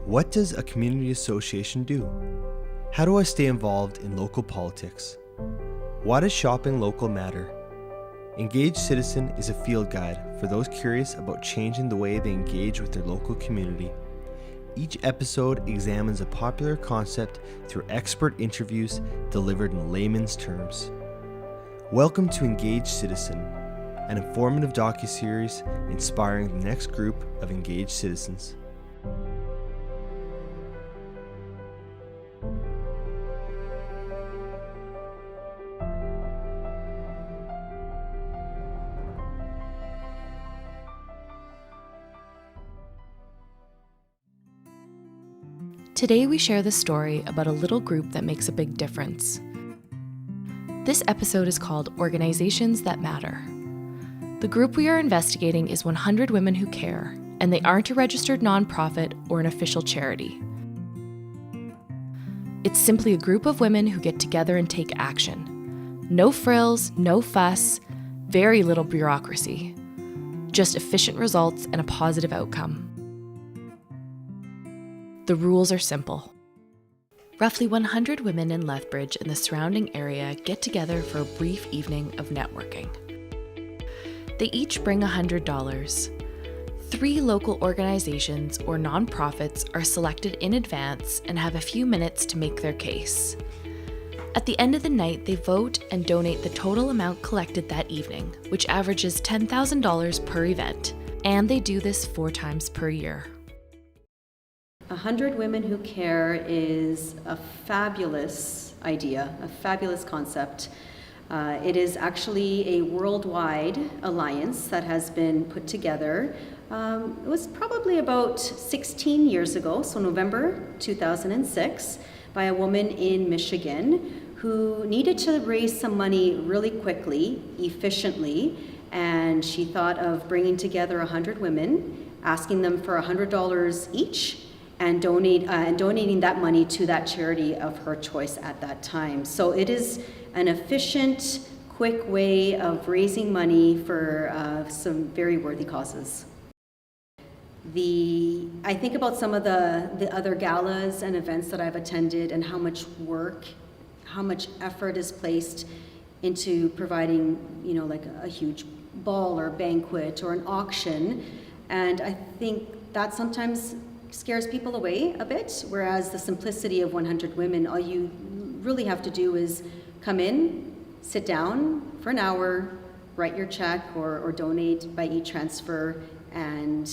What does a community association do? How do I stay involved in local politics? Why does shopping local matter? Engaged Citizen is a field guide for those curious about changing the way they engage with their local community. Each episode examines a popular concept through expert interviews delivered in layman's terms. Welcome to Engaged Citizen, an informative docuseries inspiring the next group of engaged citizens. Today we share the story about a little group that makes a big difference. This episode is called Organizations That Matter. The group we are investigating is 100 Women Who Care, and they aren't a registered nonprofit or an official charity. It's simply a group of women who get together and take action. No frills, no fuss, very little bureaucracy. Just efficient results and a positive outcome. The rules are simple. Roughly 100 women in Lethbridge and the surrounding area get together for a brief evening of networking. They each bring $100. 3 local organizations or nonprofits are selected in advance and have a few minutes to make their case. At the end of the night, they vote and donate the total amount collected that evening, which averages $10,000 per event, and they do this 4 times per year. 100 Women Who Care is a fabulous idea, a fabulous concept. It is actually a worldwide alliance that has been put together. It was probably about 16 years ago, so November 2006, by a woman in Michigan who needed to raise some money really quickly, efficiently, and she thought of bringing together 100 women, asking them for $100 each, and donating that money to that charity of her choice at that time. So it is an efficient, quick way of raising money for some very worthy causes. I think about some of the other galas and events that I've attended and how much work, how much effort is placed into providing, like a huge ball or banquet or an auction. And I think that sometimes scares people away a bit, whereas the simplicity of 100 women, all you really have to do is come in, sit down for an hour, write your check or donate by e-transfer, and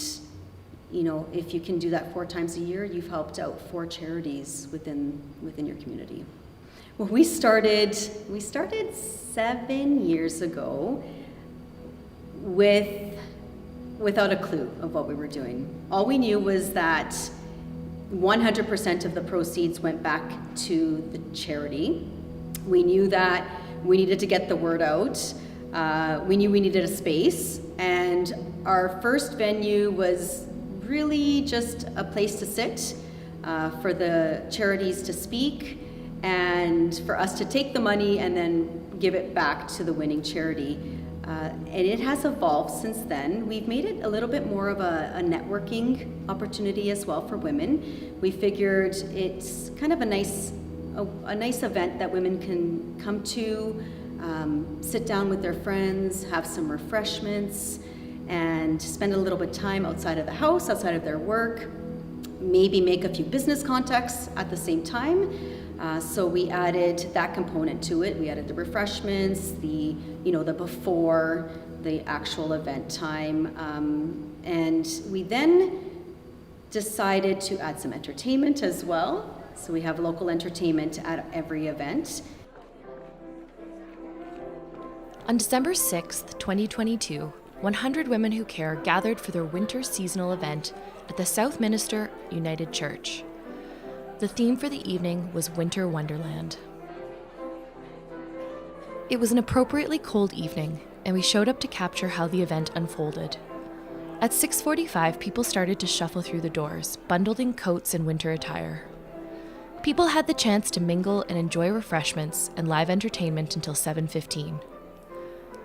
if you can do that 4 times a year, you've helped out 4 charities within your community. Well, we started 7 years ago without a clue of what we were doing. All we knew was that 100% of the proceeds went back to the charity. We knew that we needed to get the word out. We knew we needed a space, and our first venue was really just a place to sit for the charities to speak and for us to take the money and then give it back to the winning charity. And it has evolved since then. We've made it a little bit more of a networking opportunity as well for women. We figured it's kind of a nice event that women can come to, sit down with their friends, have some refreshments, and spend a little bit of time outside of the house, outside of their work, maybe make a few business contacts at the same time. So we added that component to it. We added the refreshments, the before, the actual event time. And we then decided to add some entertainment as well. So we have local entertainment at every event. On December 6th, 2022, 100 Women Who Care gathered for their winter seasonal event at the Southminster United Church. The theme for the evening was Winter Wonderland. It was an appropriately cold evening, and we showed up to capture how the event unfolded. At 6:45, people started to shuffle through the doors, bundled in coats and winter attire. People had the chance to mingle and enjoy refreshments and live entertainment until 7:15.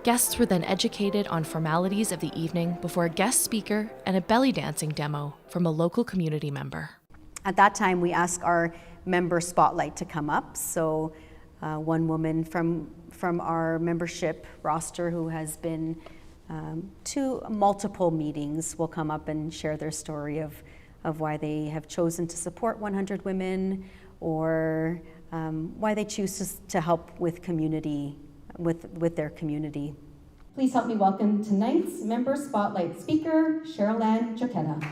Guests were then educated on formalities of the evening before a guest speaker and a belly dancing demo from a local community member. At that time, we ask our member spotlight to come up. So one woman from our membership roster who has been to multiple meetings will come up and share their story of why they have chosen to support 100 Women, or why they choose to help with community, with their community. Please help me welcome tonight's Member Spotlight speaker, Cheryl-Ann Jaquetta.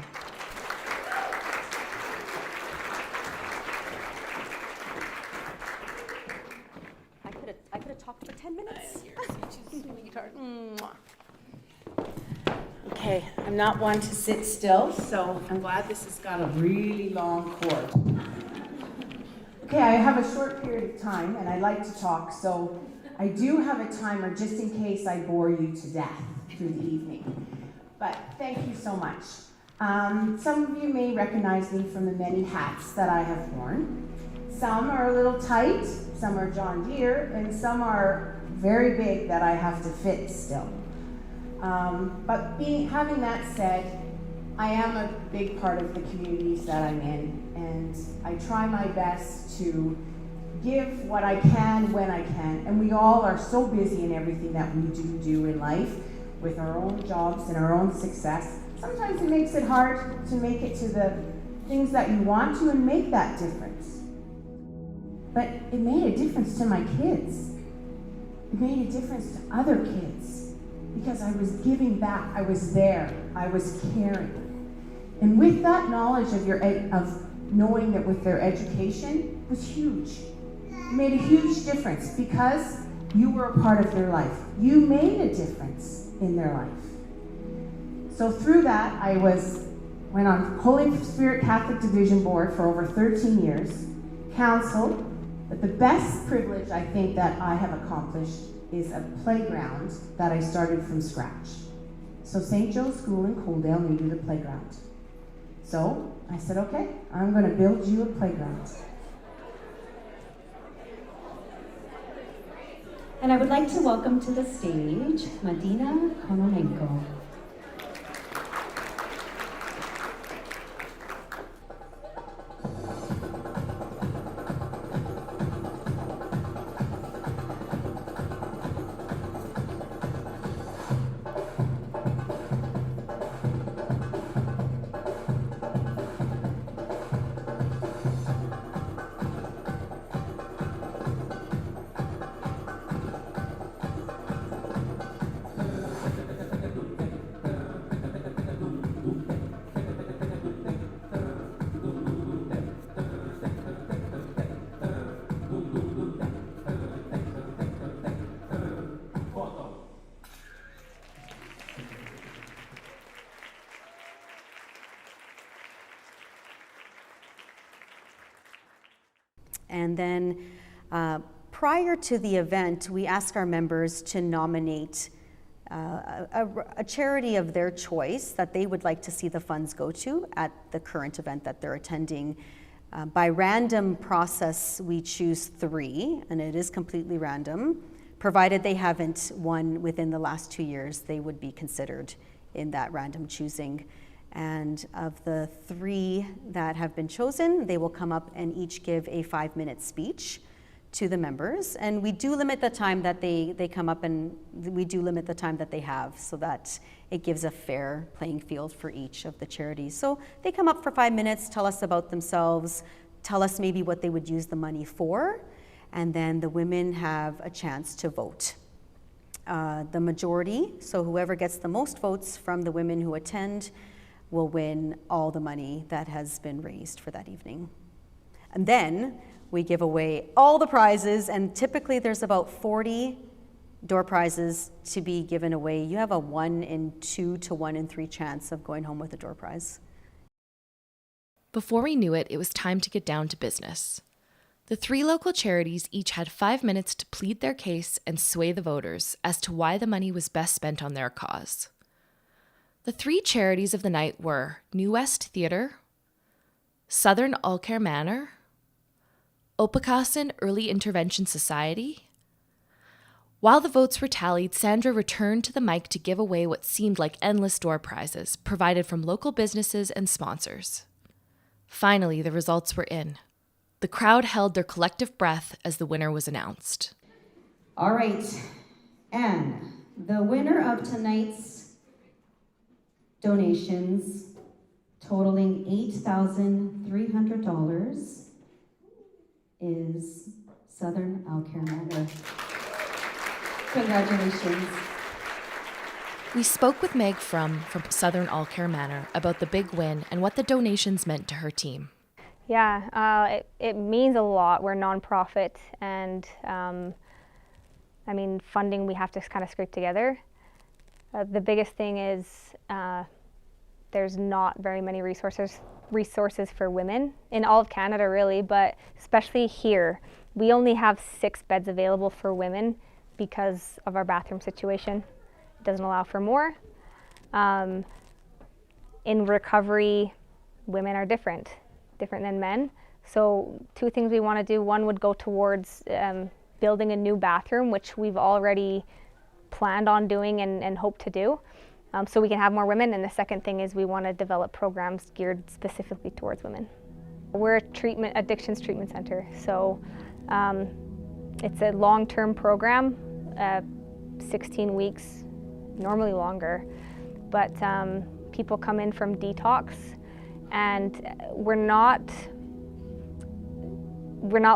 I could have talked for 10 minutes. Okay, I'm not one to sit still, so I'm glad this has got a really long cord. Okay, I have a short period of time and I like to talk, so I do have a timer just in case I bore you to death through the evening. But thank you so much. Some of you may recognize me from the many hats that I have worn. Some are a little tight, some are John Deere, and some are very big that I have to fit still. But having that said, I am a big part of the communities that I'm in, and I try my best to give what I can when I can. And we all are so busy in everything that we do in life, with our own jobs and our own success. Sometimes it makes it hard to make it to the things that you want to and make that difference. But it made a difference to my kids. It made a difference to other kids, because I was giving back, I was there, I was caring. And with that knowledge of knowing that with their education was huge. It made a huge difference because you were a part of their life. You made a difference in their life. So through that, I went on Holy Spirit Catholic Division Board for over 13 years, counseled, but the best privilege I think that I have accomplished is a playground that I started from scratch. So St. Joe's School in Coaldale needed a playground. So I said, okay, I'm going to build you a playground. And I would like to welcome to the stage Madina Konolenko. And then prior to the event, we ask our members to nominate a charity of their choice that they would like to see the funds go to at the current event that they're attending. By random process, we choose 3, and it is completely random. Provided they haven't won within the last 2 years, they would be considered in that random choosing. And of the 3 that have been chosen, they will come up and each give a 5-minute speech to the members. And we do limit the time that they come up, and we do limit the time that they have so that it gives a fair playing field for each of the charities. So they come up for 5 minutes, tell us about themselves, tell us maybe what they would use the money for, and then the women have a chance to vote. The majority, so whoever gets the most votes from the women who attend, will win all the money that has been raised for that evening. And then we give away all the prizes, and typically there's about 40 door prizes to be given away. You have a 1 in 2 to 1 in 3 chance of going home with a door prize. Before we knew it, it was time to get down to business. The 3 local charities each had 5 minutes to plead their case and sway the voters as to why the money was best spent on their cause. The 3 charities of the night were New West Theatre, Southern Allcare Manor, Opakasan Early Intervention Society. While the votes were tallied, Sandra returned to the mic to give away what seemed like endless door prizes provided from local businesses and sponsors. Finally, the results were in. The crowd held their collective breath as the winner was announced. All right, and the winner of tonight's donations, totaling $8,300, is Southern All-Care Manor. Congratulations. We spoke with Meg from Southern All-Care Manor about the big win and what the donations meant to her team. Yeah, it means a lot. We're a nonprofit, and funding we have to kind of scrape together. The biggest thing is there's not very many resources for women in all of Canada, really, but especially here. We only have 6 beds available for women because of our bathroom situation. It doesn't allow for more. In recovery, women are different than men. So 2 things we want to do. One would go towards building a new bathroom, which we've already planned on doing and hope to do, so we can have more women. And the second thing is we want to develop programs geared specifically towards women. We're a addictions treatment center, so it's a long-term program, 16 weeks, normally longer, but people come in from detox, and we're not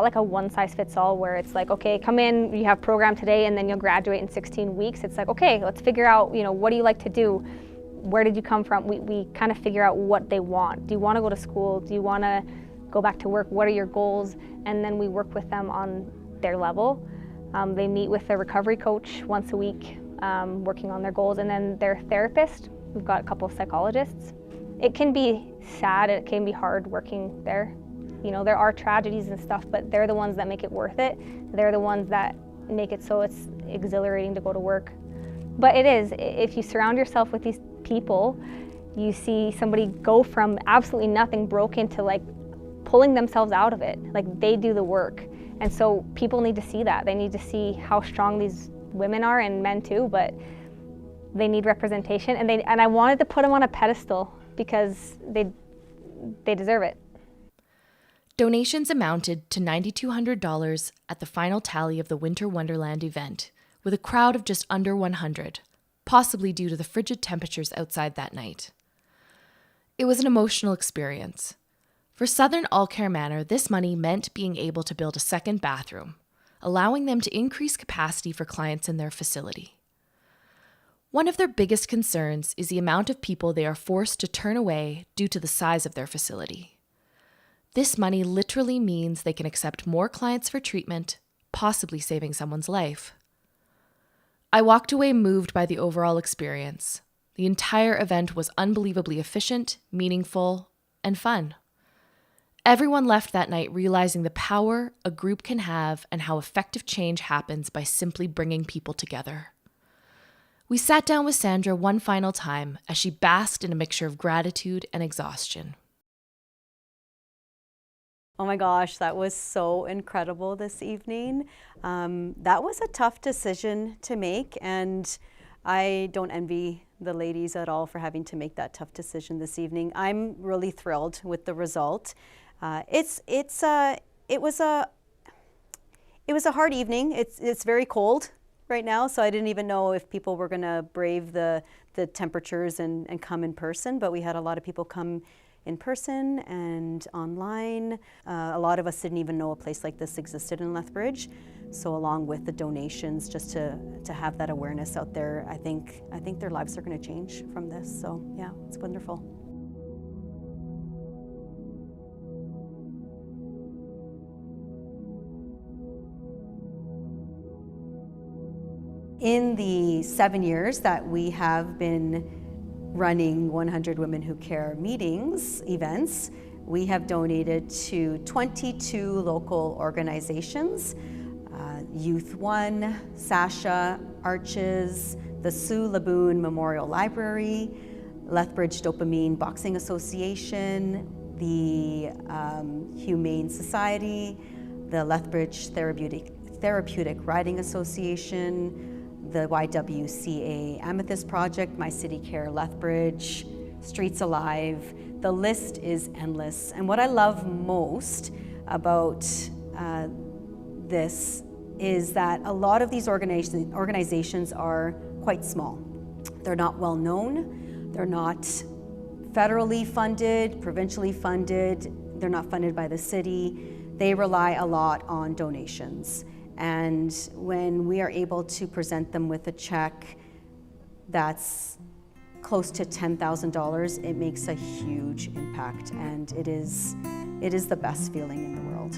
like a one-size-fits-all where it's like, okay, come in, you have program today, and then you'll graduate in 16 weeks. It's like, okay, let's figure out, what do you like to do? Where did you come from? We kind of figure out what they want. Do you want to go to school? Do you want to go back to work? What are your goals? And then we work with them on their level. They meet with a recovery coach once a week, working on their goals, and then their therapist. We've got a couple of psychologists. It can be sad, it can be hard working there. There are tragedies and stuff, but they're the ones that make it worth it. They're the ones that make it so it's exhilarating to go to work. But it is, if you surround yourself with these people, you see somebody go from absolutely nothing broken to like pulling themselves out of it. Like they do the work. And so people need to see that. They need to see how strong these women are, and men too, but they need representation. And I wanted to put them on a pedestal because they deserve it. Donations amounted to $9,200 at the final tally of the Winter Wonderland event, with a crowd of just under 100, possibly due to the frigid temperatures outside that night. It was an emotional experience. For Southern All-Care Manor, this money meant being able to build a second bathroom, allowing them to increase capacity for clients in their facility. One of their biggest concerns is the amount of people they are forced to turn away due to the size of their facility. This money literally means they can accept more clients for treatment, possibly saving someone's life. I walked away moved by the overall experience. The entire event was unbelievably efficient, meaningful, and fun. Everyone left that night realizing the power a group can have and how effective change happens by simply bringing people together. We sat down with Sandra one final time as she basked in a mixture of gratitude and exhaustion. Oh my gosh, that was so incredible this evening. That was a tough decision to make, and I don't envy the ladies at all for having to make that tough decision this evening. I'm really thrilled with the result. It was a hard evening. It's very cold right now, so I didn't even know if people were gonna brave the temperatures and come in person, but we had a lot of people come in person and online. A lot of us didn't even know a place like this existed in Lethbridge. So along with the donations, just to have that awareness out there, I think their lives are gonna change from this. So yeah, it's wonderful. In the 7 years that we have been running 100 Women Who Care events, we have donated to 22 local organizations, Youth One, Sasha, Arches, the Sue Laboon Memorial Library, Lethbridge Dopamine Boxing Association, the Humane Society, the Lethbridge Therapeutic Riding Association, the YWCA Amethyst Project, My City Care Lethbridge, Streets Alive, The list is endless. And what I love most about this is that a lot of these organizations are quite small. They're not well known, they're not federally funded, provincially funded, they're not funded by the city. They rely a lot on donations. And when we are able to present them with a check that's close to $10,000, it makes a huge impact, and it is the best feeling in the world.